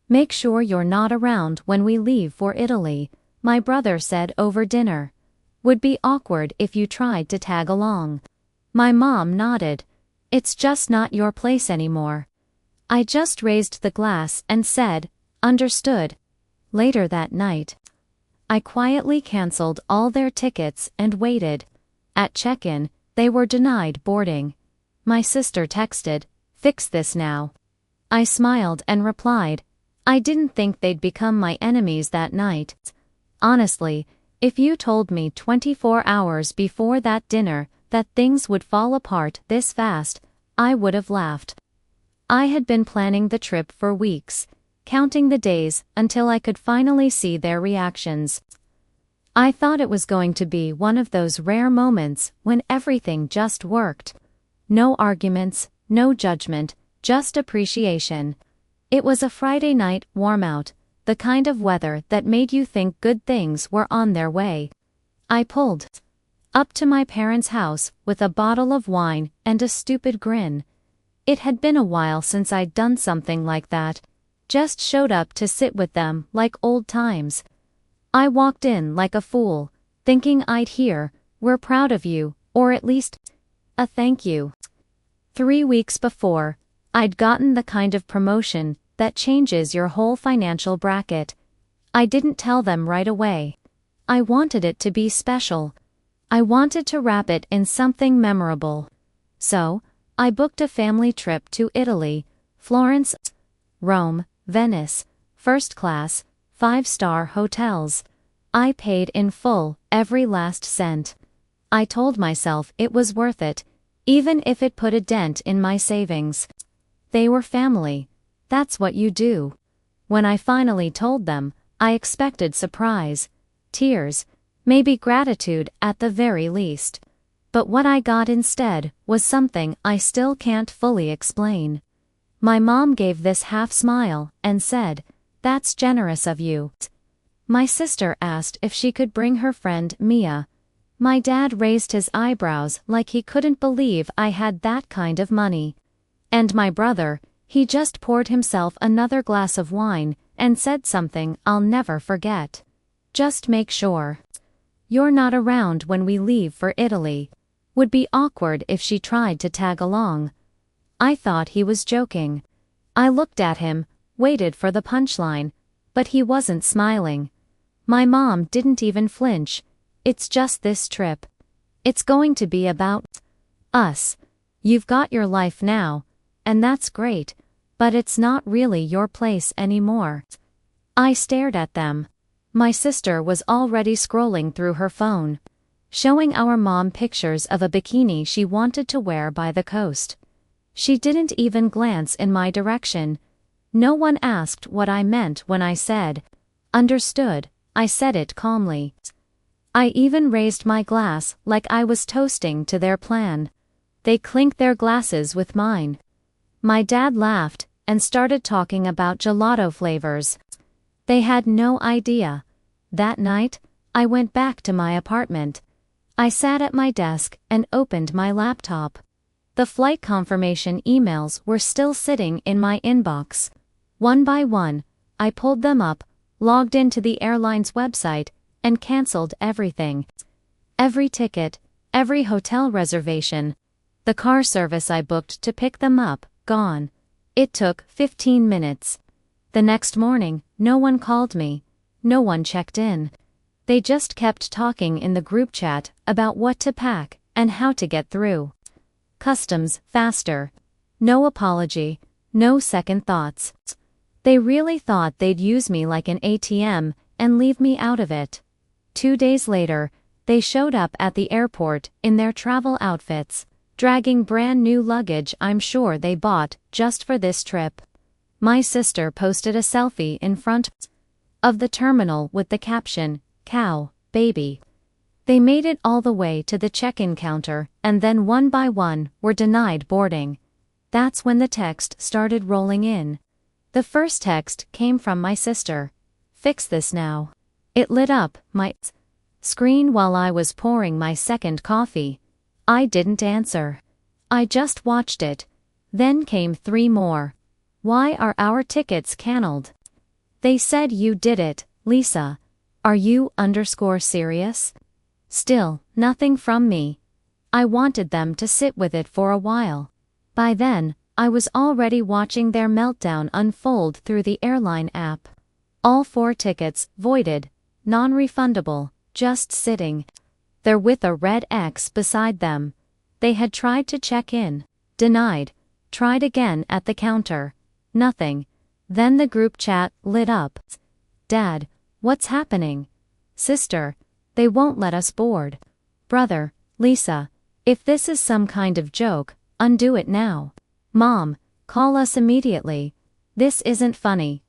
Make sure you're not around when we leave for Italy, my brother said over dinner. Would be awkward if you tried to tag along. My mom nodded. It's just not your place anymore. I just raised the glass and said, understood. Later that night, I quietly canceled all their tickets and waited. At check-in, they were denied boarding. My sister texted, "Fix this now." I smiled and replied, I didn't think they'd become my enemies that night. Honestly, if you told me 24 hours before that dinner that things would fall apart this fast, I would have laughed. I had been planning the trip for weeks, counting the days until I could finally see their reactions. I thought it was going to be one of those rare moments when everything just worked. No arguments, no judgment, just appreciation. It was a Friday night, warm out, the kind of weather that made you think good things were on their way. I pulled up to my parents' house with a bottle of wine and a stupid grin. It had been a while since I'd done something like that. Just showed up to sit with them like old times. I walked in like a fool, thinking I'd hear, "We're proud of you," or at least a thank you. 3 weeks before, I'd gotten the kind of promotion that changes your whole financial bracket. I didn't tell them right away. I wanted it to be special. I wanted to wrap it in something memorable. So, I booked a family trip to Italy, Florence, Rome, Venice, first class, 5-star hotels. I paid in full, every last cent. I told myself it was worth it, even if it put a dent in my savings. They were family. That's what you do. When I finally told them, I expected surprise, tears, maybe gratitude at the very least. But what I got instead was something I still can't fully explain. My mom gave this half smile and said, "That's generous of you." My sister asked if she could bring her friend Mia. My dad raised his eyebrows like he couldn't believe I had that kind of money. And my brother, he just poured himself another glass of wine and said something I'll never forget. "Just make sure you're not around when we leave for Italy. Would be awkward if she tried to tag along." I thought he was joking. I looked at him, waited for the punchline, but he wasn't smiling. My mom didn't even flinch. "It's just this trip. It's going to be about us. You've got your life now, and that's great, but it's not really your place anymore." I stared at them. My sister was already scrolling through her phone, showing our mom pictures of a bikini she wanted to wear by the coast. She didn't even glance in my direction. No one asked what I meant when I said, "Understood." I said it calmly. I even raised my glass like I was toasting to their plan. They clinked their glasses with mine. My dad laughed and started talking about gelato flavors. They had no idea. That night, I went back to my apartment. I sat at my desk and opened my laptop. The flight confirmation emails were still sitting in my inbox. One by one, I pulled them up, logged into the airline's website, and canceled everything. Every ticket, every hotel reservation. The car service I booked to pick them up, gone. It took 15 minutes. The next morning, no one called me. No one checked in. They just kept talking in the group chat about what to pack and how to get through customs faster. No apology, no second thoughts. They really thought they'd use me like an ATM and leave me out of it. 2 days later, they showed up at the airport in their travel outfits, dragging brand new luggage I'm sure they bought just for this trip. My sister posted a selfie in front of the terminal with the caption, "Cow, baby." They made it all the way to the check-in counter and then one by one were denied boarding. That's when the text started rolling in. The first text came from my sister. "Fix this now." It lit up my screen while I was pouring my second coffee. I didn't answer. I just watched it. Then came 3 more. "Why are our tickets canceled? They said you did it, Lisa. Are you serious? Still, nothing from me. I wanted them to sit with it for a while. By then, I was already watching their meltdown unfold through the airline app. All 4 tickets, voided, non-refundable, just sitting there with a red X beside them. They had tried to check in, denied, tried again at the counter, nothing. Then the group chat lit up. Dad, what's happening? Sister, they won't let us board. Brother, Lisa, if this is some kind of joke, undo it now. Mom, call us immediately. This isn't funny.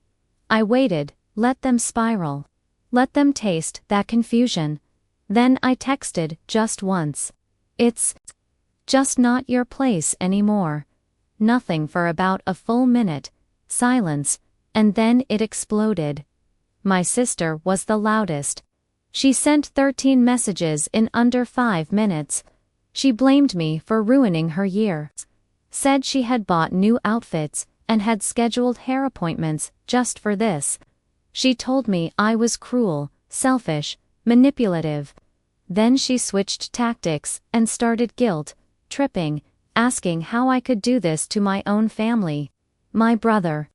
I waited, let them spiral. Let them taste that confusion. Then I texted just once. It's just not your place anymore. Nothing for about a full minute. Silence, and then it exploded. My sister was the loudest. She sent 13 messages in under 5 minutes. She blamed me for ruining her year. Said she had bought new outfits and had scheduled hair appointments just for this. She told me I was cruel, selfish, manipulative. Then she switched tactics and started guilt-tripping, asking how I could do this to my own family. My brother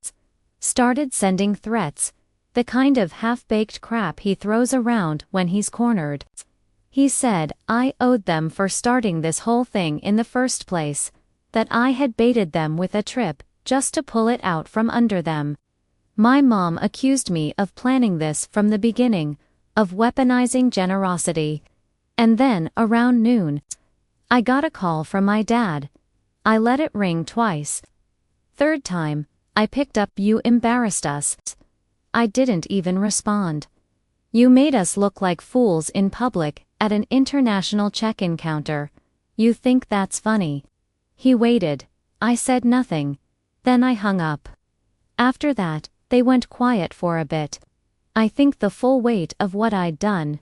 started sending threats, the kind of half-baked crap he throws around when he's cornered. He said I owed them for starting this whole thing in the first place, that I had baited them with a trip just to pull it out from under them. My mom accused me of planning this from the beginning, of weaponizing generosity. And then, around noon, I got a call from my dad. I let it ring twice. Third time, I picked up. You embarrassed us. I didn't even respond. You made us look like fools in public at an international check-in counter. You think that's funny? He waited. I said nothing. Then I hung up. After that, they went quiet for a bit. I think the full weight of what I'd done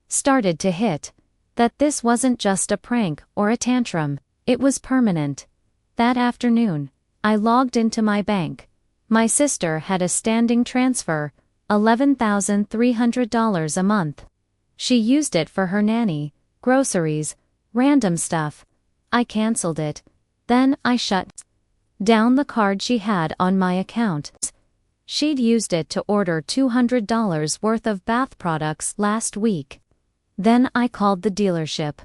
started to hit. That this wasn't just a prank or a tantrum, it was permanent. That afternoon, I logged into my bank. My sister had a standing transfer, $11,300 a month. She used it for her nanny, groceries, random stuff. I canceled it. Then I shut down the card she had on my account. She'd used it to order $200 worth of bath products last week. Then I called the dealership.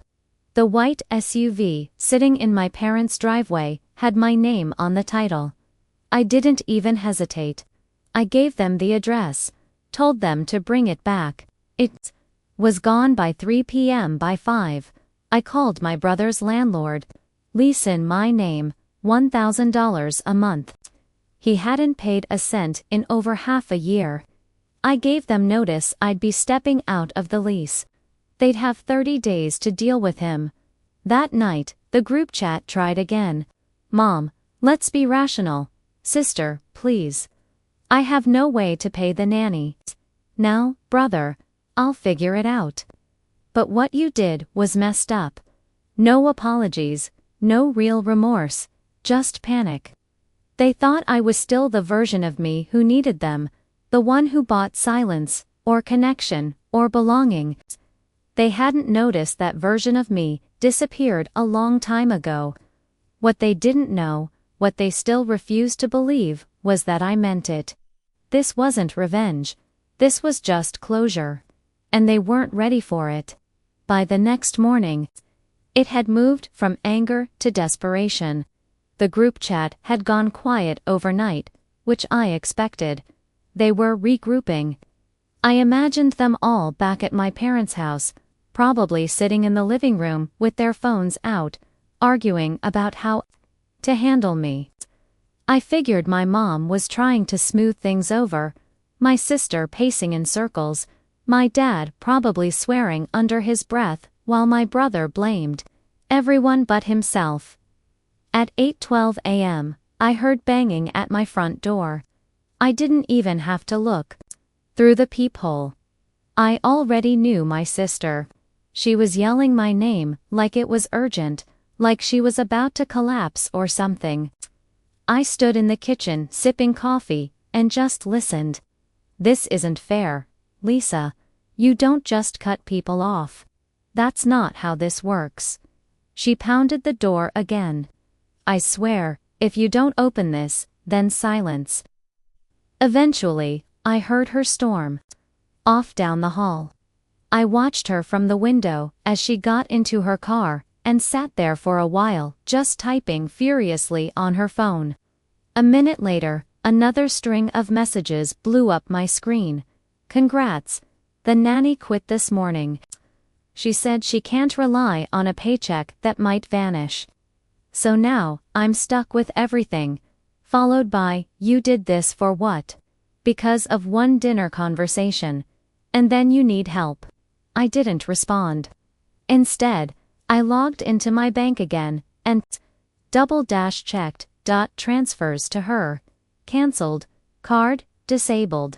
The white SUV, sitting in my parents' driveway, had my name on the title. I didn't even hesitate. I gave them the address, told them to bring it back. It was gone by 3 p.m. By 5, I called my brother's landlord. Lease in my name, $1,000 a month. He hadn't paid a cent in over half a year. I gave them notice I'd be stepping out of the lease. They'd have 30 days to deal with him. That night, the group chat tried again. Mom, let's be rational. Sister, please. I have no way to pay the nanny. Now, brother, I'll figure it out. But what you did was messed up. No apologies, no real remorse, just panic. They thought I was still the version of me who needed them, the one who bought silence, or connection, or belonging. They hadn't noticed that version of me disappeared a long time ago. What they didn't know, what they still refused to believe, was that I meant it. This wasn't revenge. This was just closure. And they weren't ready for it. By the next morning, it had moved from anger to desperation. The group chat had gone quiet overnight, which I expected. They were regrouping. I imagined them all back at my parents' house, probably sitting in the living room with their phones out, arguing about how to handle me. I figured my mom was trying to smooth things over, my sister pacing in circles, my dad probably swearing under his breath while my brother blamed everyone but himself. At 8:12 a.m., I heard banging at my front door. I didn't even have to look through the peephole. I already knew my sister. She was yelling my name like it was urgent, like she was about to collapse or something. I stood in the kitchen sipping coffee and just listened. This isn't fair, Lisa. You don't just cut people off. That's not how this works. She pounded the door again. I swear, if you don't open this, then silence. Eventually, I heard her storm off down the hall. I watched her from the window as she got into her car and sat there for a while, just typing furiously on her phone. A minute later, another string of messages blew up my screen. Congrats. The nanny quit this morning. She said she can't rely on a paycheck that might vanish. So now, I'm stuck with everything. Followed by, you did this for what? Because of one dinner conversation. And then you need help. I didn't respond. Instead, I logged into my bank again and double-checked transfers to her. Cancelled. Card disabled.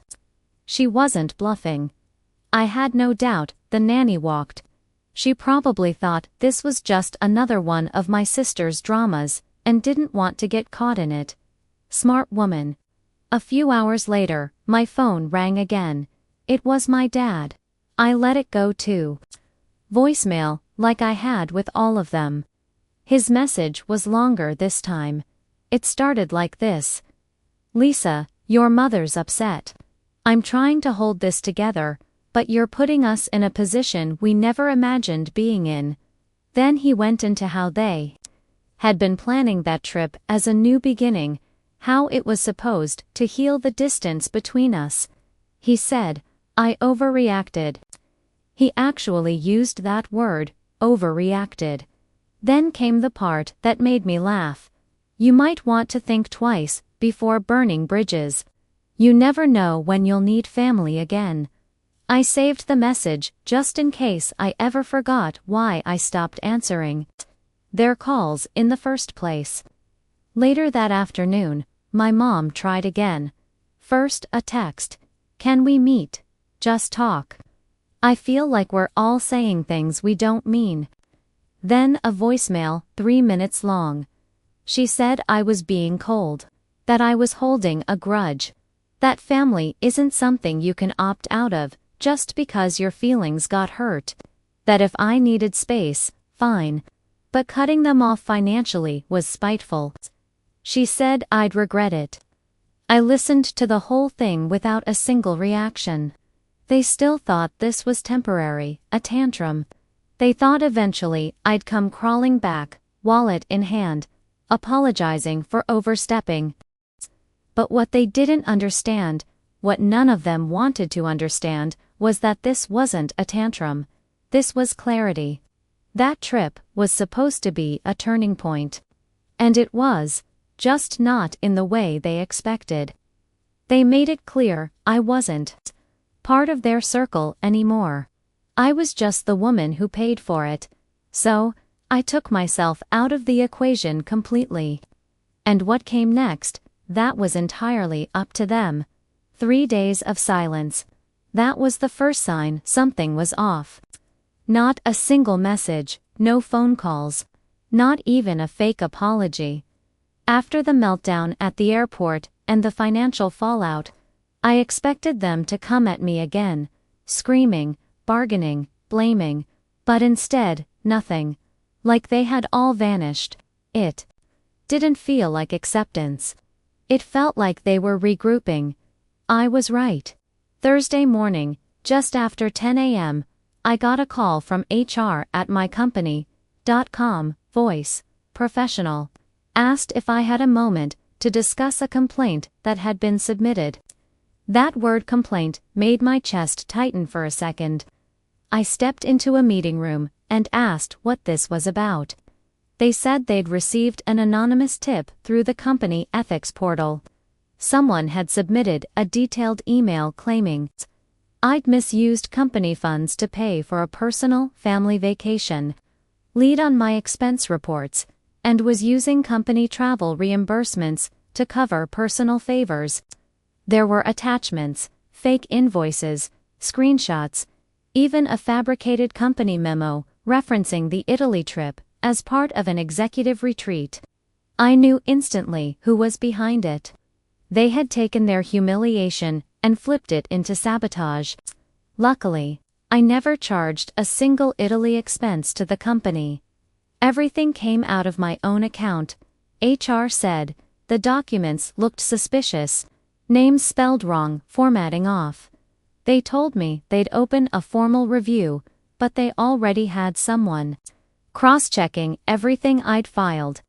She wasn't bluffing. I had no doubt the nanny walked. She probably thought this was just another one of my sister's dramas and didn't want to get caught in it. Smart woman. A few hours later, my phone rang again. It was my dad. I let it go too. Voicemail, like I had with all of them. His message was longer this time. It started like this. Lisa, your mother's upset. I'm trying to hold this together, but you're putting us in a position we never imagined being in. Then he went into how they had been planning that trip as a new beginning, how it was supposed to heal the distance between us. He said, I overreacted. He actually used that word, overreacted. Then came the part that made me laugh. You might want to think twice before burning bridges. You never know when you'll need family again. I saved the message just in case I ever forgot why I stopped answering their calls in the first place. Later that afternoon, my mom tried again. First a text. Can we meet? Just talk. I feel like we're all saying things we don't mean. Then a voicemail, 3 minutes long. She said I was being cold. That I was holding a grudge. That family isn't something you can opt out of just because your feelings got hurt. That if I needed space, fine. But cutting them off financially was spiteful. She said I'd regret it. I listened to the whole thing without a single reaction. They still thought this was temporary, a tantrum. They thought eventually I'd come crawling back, wallet in hand, apologizing for overstepping. But what they didn't understand, what none of them wanted to understand, was that this wasn't a tantrum. This was clarity. That trip was supposed to be a turning point. And it was, just not in the way they expected. They made it clear I wasn't part of their circle anymore. I was just the woman who paid for it. So, I took myself out of the equation completely. And what came next, that was entirely up to them. 3 days of silence. That was the first sign something was off. Not a single message, no phone calls. Not even a fake apology. After the meltdown at the airport and the financial fallout, I expected them to come at me again, screaming, bargaining, blaming, but instead, nothing. Like they had all vanished. It didn't feel like acceptance. It felt like they were regrouping. I was right. Thursday morning, just after 10 a.m., I got a call from HR at my company.com, voice, professional. Asked if I had a moment to discuss a complaint that had been submitted. That word complaint made my chest tighten for a second. I stepped into a meeting room and asked what this was about. They said they'd received an anonymous tip through the company ethics portal. Someone had submitted a detailed email claiming I'd misused company funds to pay for a personal family vacation, lead on my expense reports, and was using company travel reimbursements to cover personal favors. There were attachments, fake invoices, screenshots, even a fabricated company memo referencing the Italy trip as part of an executive retreat. I knew instantly who was behind it. They had taken their humiliation and flipped it into sabotage. Luckily, I never charged a single Italy expense to the company. Everything came out of my own account. HR said the documents looked suspicious, names spelled wrong, formatting off. They told me they'd open a formal review, but they already had someone cross-checking everything I'd filed.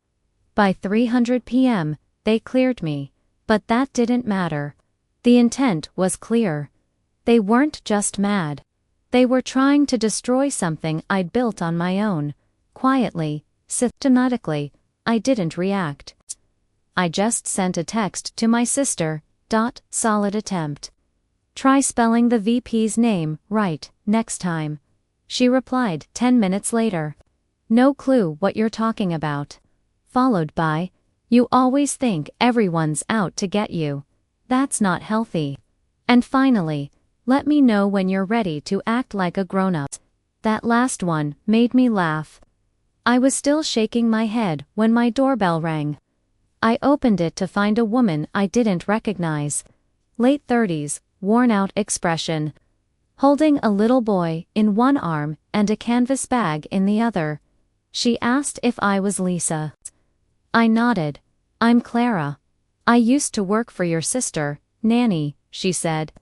By 3:00 p.m., they cleared me, but that didn't matter. The intent was clear. They weren't just mad. They were trying to destroy something I'd built on my own. Quietly, systematically, I didn't react. I just sent a text to my sister. Solid attempt. Try spelling the VP's name right next time. She replied 10 minutes later. No clue what you're talking about. Followed by, you always think everyone's out to get you. That's not healthy. And finally, let me know when you're ready to act like a grown-up. That last one made me laugh. I was still shaking my head when my doorbell rang. I opened it to find a woman I didn't recognize. Late 30s, worn-out expression. Holding a little boy in one arm and a canvas bag in the other. She asked if I was Lisa. I nodded. I'm Clara. I used to work for your sister, Nanny, she said.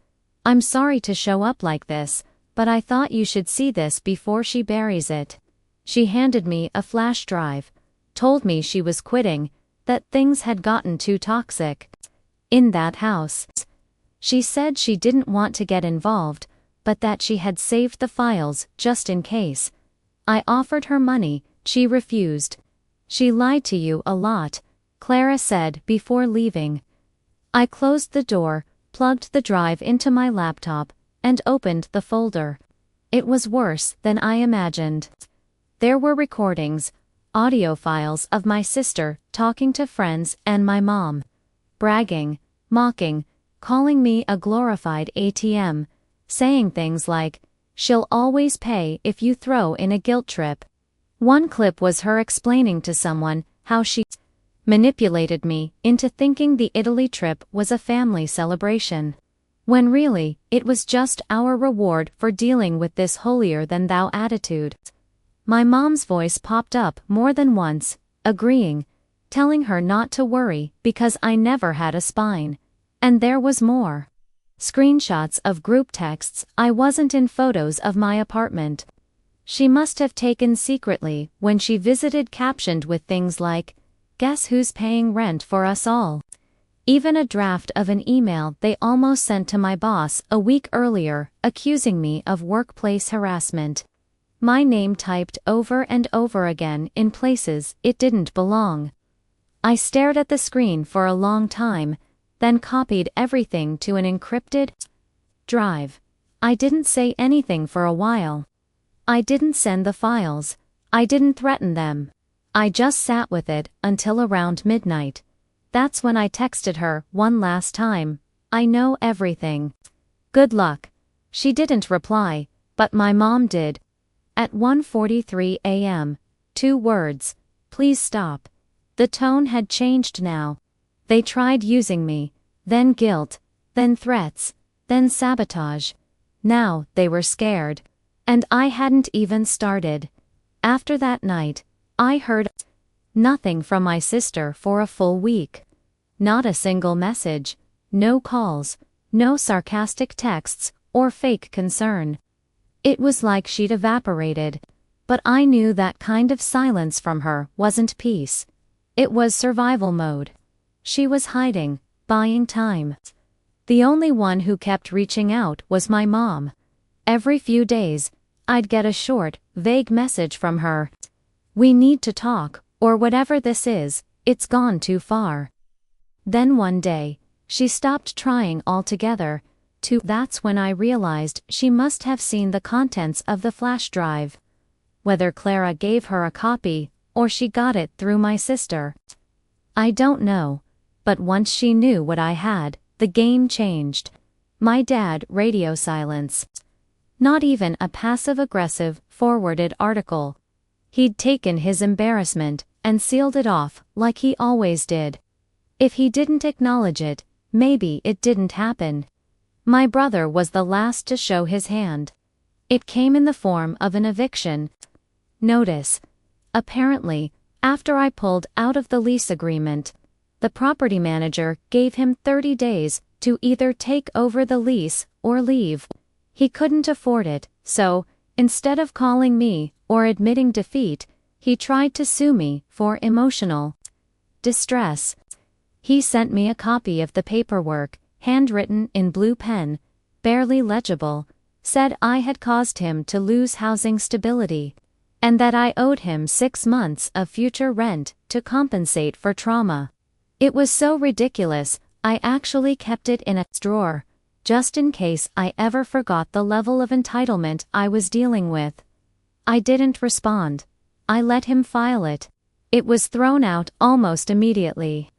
I'm sorry to show up like this, but I thought you should see this before she buries it. She handed me a flash drive. Told me she was quitting, that things had gotten too toxic in that house. She said she didn't want to get involved, but that she had saved the files just in case. I offered her money, she refused. She lied to you a lot, Clara said before leaving. I closed the door, plugged the drive into my laptop, and opened the folder. It was worse than I imagined. There were recordings, audio files of my sister talking to friends and my mom. Bragging, mocking, calling me a glorified ATM, saying things like, she'll always pay if you throw in a guilt trip. One clip was her explaining to someone how she manipulated me into thinking the Italy trip was a family celebration, when really, it was just our reward for dealing with this holier-than-thou attitude. My mom's voice popped up more than once, agreeing, telling her not to worry because I never had a spine. And there was more. Screenshots of group texts I wasn't in, photos of my apartment. She must have taken secretly when she visited, captioned with things like, "Guess who's paying rent for us all?" Even a draft of an email they almost sent to my boss a week earlier, accusing me of workplace harassment. My name typed over and over again in places it didn't belong. I stared at the screen for a long time, then copied everything to an encrypted drive. I didn't say anything for a while. I didn't send the files. I didn't threaten them. I just sat with it until around midnight. That's when I texted her one last time. I know everything. Good luck. She didn't reply, but my mom did. At 1:43 a.m., 2 words, "Please stop." The tone had changed now. They tried using me, then guilt, then threats, then sabotage. Now they were scared. And I hadn't even started. After that night, I heard nothing from my sister for a full week. Not a single message, no calls, no sarcastic texts, or fake concern. It was like she'd evaporated. But I knew that kind of silence from her wasn't peace. It was survival mode. She was hiding, buying time. The only one who kept reaching out was my mom. Every few days, I'd get a short, vague message from her. "We need to talk, or whatever this is, it's gone too far." Then one day, she stopped trying altogether. That's when I realized she must have seen the contents of the flash drive. Whether Clara gave her a copy, or she got it through my sister, I don't know. But once she knew what I had, the game changed. My dad, radio silence. Not even a passive-aggressive, forwarded article. He'd taken his embarrassment and sealed it off like he always did. If he didn't acknowledge it, maybe it didn't happen. My brother was the last to show his hand. It came in the form of an eviction notice. Apparently, after I pulled out of the lease agreement, the property manager gave him 30 days to either take over the lease or leave. He couldn't afford it, so, instead of calling me or admitting defeat, he tried to sue me for emotional distress. He sent me a copy of the paperwork, handwritten in blue pen, barely legible, said I had caused him to lose housing stability, and that I owed him 6 months of future rent to compensate for trauma. It was so ridiculous, I actually kept it in a drawer, just in case I ever forgot the level of entitlement I was dealing with. I didn't respond. I let him file it. It was thrown out almost immediately.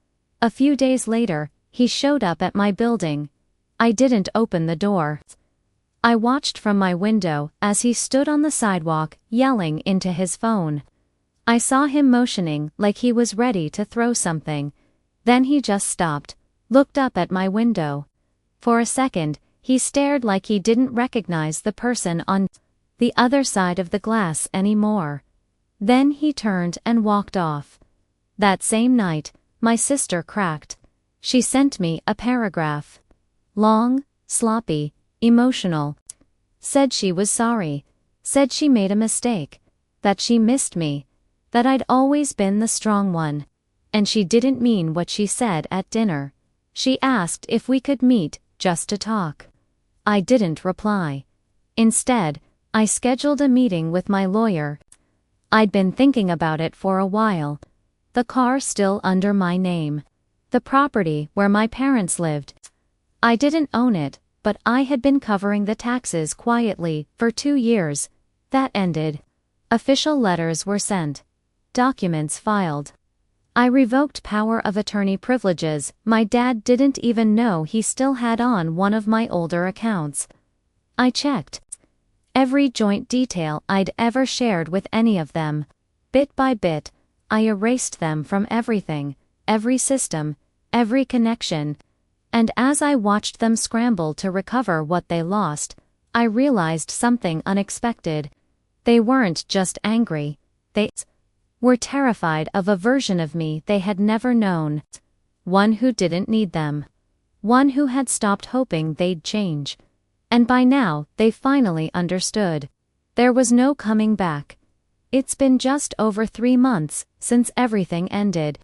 A few days later, he showed up at my building. I didn't open the door. I watched from my window as he stood on the sidewalk yelling into his phone. I saw him motioning like he was ready to throw something. Then he just stopped, looked up at my window. For a second, he stared like he didn't recognize the person on the other side of the glass anymore. Then he turned and walked off. That same night, my sister cracked. She sent me a paragraph. Long, sloppy, emotional. Said she was sorry. Said she made a mistake. That she missed me. That I'd always been the strong one. And she didn't mean what she said at dinner. She asked if we could meet, just to talk. I didn't reply. Instead, I scheduled a meeting with my lawyer. I'd been thinking about it for a while. The car still under my name. The property where my parents lived. I didn't own it, but I had been covering the taxes quietly for 2 years. That ended. Official letters were sent. Documents filed. I revoked power of attorney privileges my dad didn't even know he still had on one of my older accounts. I checked every joint detail I'd ever shared with any of them. Bit by bit, I erased them from everything, every system, every connection. And as I watched them scramble to recover what they lost, I realized something unexpected. They weren't just angry, they were terrified of a version of me they had never known. One who didn't need them. One who had stopped hoping they'd change. And by now, they finally understood. There was no coming back. It's been just over 3 months since everything ended.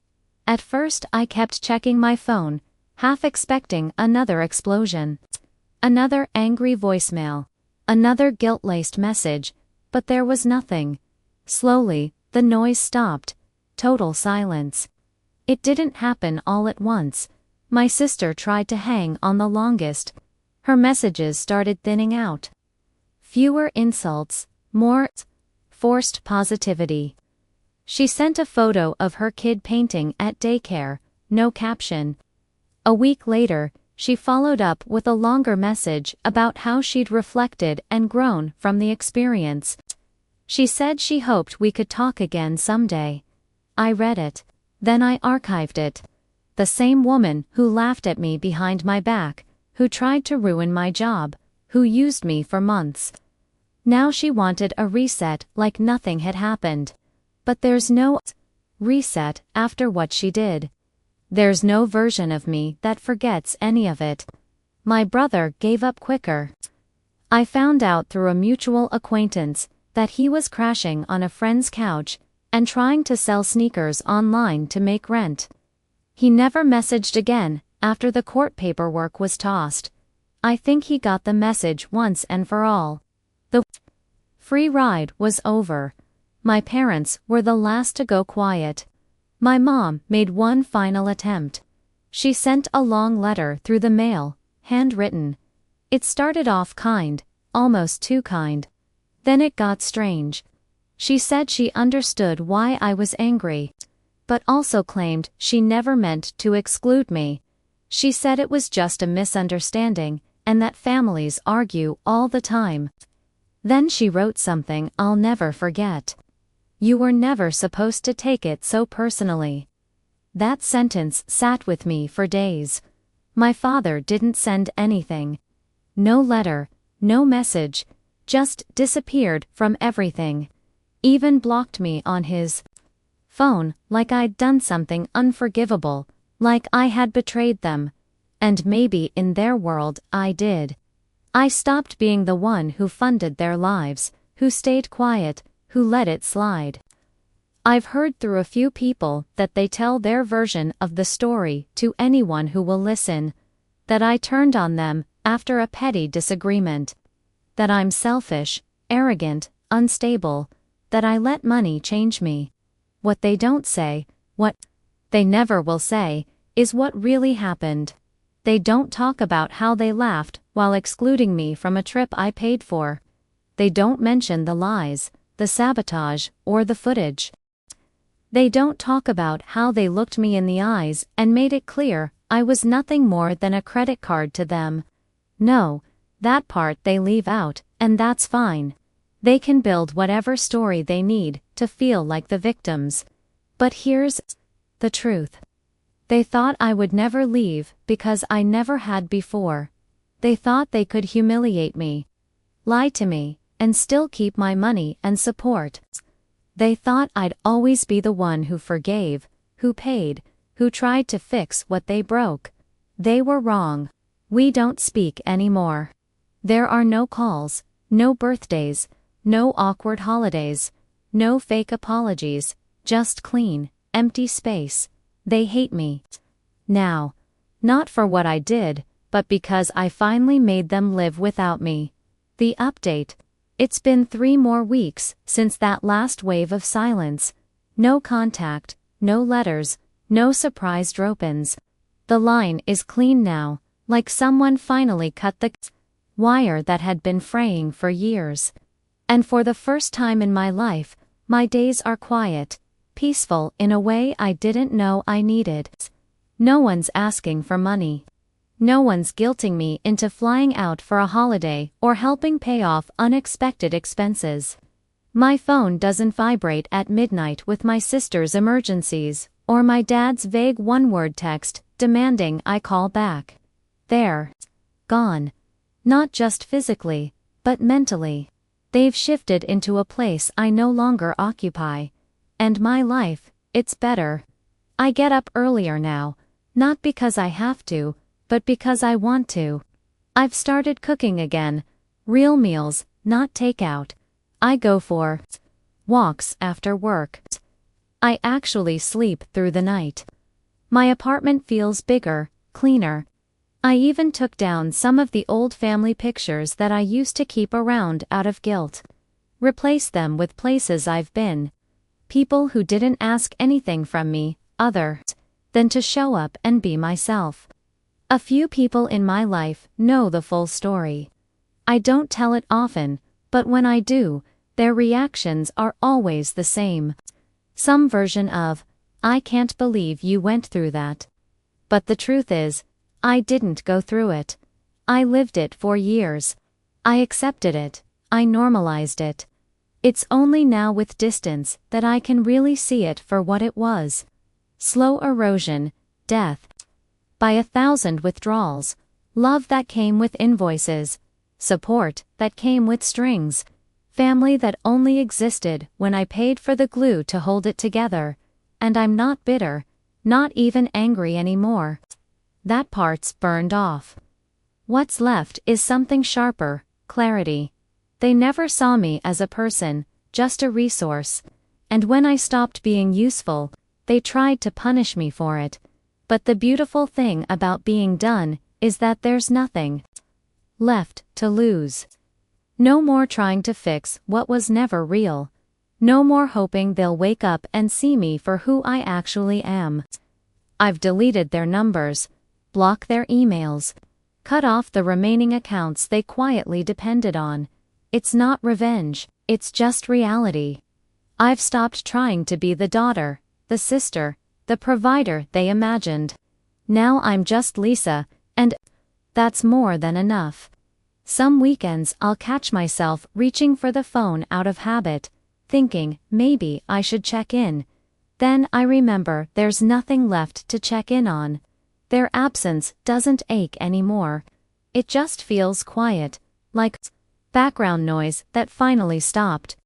At first I kept checking my phone, half expecting another explosion. Another angry voicemail. Another guilt-laced message, but there was nothing. Slowly, the noise stopped. Total silence. It didn't happen all at once. My sister tried to hang on the longest. Her messages started thinning out. Fewer insults, more forced positivity. She sent a photo of her kid painting at daycare, no caption. A week later, she followed up with a longer message about how she'd reflected and grown from the experience. She said she hoped we could talk again someday. I read it. Then I archived it. The same woman who laughed at me behind my back, who tried to ruin my job, who used me for months. Now she wanted a reset like nothing had happened. But there's no reset after what she did. There's no version of me that forgets any of it. My brother gave up quicker. I found out through a mutual acquaintance that he was crashing on a friend's couch and trying to sell sneakers online to make rent. He never messaged again after the court paperwork was tossed. I think he got the message once and for all. The free ride was over. My parents were the last to go quiet. My mom made one final attempt. She sent a long letter through the mail, handwritten. It started off kind, almost too kind. Then it got strange. She said she understood why I was angry, but also claimed she never meant to exclude me. She said it was just a misunderstanding, and that families argue all the time. Then she wrote something I'll never forget. You were never supposed to take it so personally. That sentence sat with me for days. My father didn't send anything. no letter, no message, just disappeared from everything. Even blocked me on his phone, like I'd done something unforgivable, like I had betrayed them. And maybe in their world I did. I stopped being the one who funded their lives, who stayed quiet, who let it slide. I've heard through a few people that they tell their version of the story to anyone who will listen. That I turned on them after a petty disagreement. That I'm selfish, arrogant, unstable. That I let money change me. What they don't say, what they never will say, is what really happened. They don't talk about how they laughed while excluding me from a trip I paid for. They don't mention the lies, the sabotage, or the footage. They don't talk about how they looked me in the eyes and made it clear I was nothing more than a credit card to them. No, that part they leave out, and that's fine. They can build whatever story they need to feel like the victims. But here's the truth. They thought I would never leave because I never had before. They thought they could humiliate me, lie to me, and still keep my money and support. They thought I'd always be the one who forgave, who paid, who tried to fix what they broke. They were wrong. We don't speak anymore. There are no calls, no birthdays, no awkward holidays, no fake apologies, just clean, empty space. They hate me now. Not for what I did, but because I finally made them live without me. The update. It's been 3 more weeks since that last wave of silence. No contact, no letters, no surprise drop-ins. The line is clean now, like someone finally cut the wire that had been fraying for years. And for the first time in my life, my days are quiet, peaceful in a way I didn't know I needed. No one's asking for money. No one's guilting me into flying out for a holiday or helping pay off unexpected expenses. My phone doesn't vibrate at midnight with my sister's emergencies, or my dad's vague one-word text demanding I call back. They're gone. Not just physically, but mentally. They've shifted into a place I no longer occupy. And my life, it's better. I get up earlier now, not because I have to, but because I want to. I've started cooking again. Real meals, not takeout. I go for walks after work. I actually sleep through the night. My apartment feels bigger, cleaner. I even took down some of the old family pictures that I used to keep around out of guilt. Replaced them with places I've been. People who didn't ask anything from me, other than to show up and be myself. A few people in my life know the full story. I don't tell it often, but when I do, their reactions are always the same. Some version of, "I can't believe you went through that." But the truth is, I didn't go through it. I lived it for years. I accepted it. I normalized it. It's only now with distance that I can really see it for what it was. Slow erosion, death. By 1,000 withdrawals, love that came with invoices, support that came with strings, family that only existed when I paid for the glue to hold it together, and I'm not bitter, not even angry anymore. That part's burned off. What's left is something sharper, clarity. They never saw me as a person, just a resource, and when I stopped being useful, they tried to punish me for it. But the beautiful thing about being done is that there's nothing left to lose. No more trying to fix what was never real. No more hoping they'll wake up and see me for who I actually am. I've deleted their numbers, blocked their emails, cut off the remaining accounts they quietly depended on. It's not revenge, it's just reality. I've stopped trying to be the daughter, the sister, the provider they imagined. Now I'm just Lisa, and that's more than enough. Some weekends I'll catch myself reaching for the phone out of habit, thinking maybe I should check in. Then I remember there's nothing left to check in on. Their absence doesn't ache anymore. It just feels quiet, like background noise that finally stopped.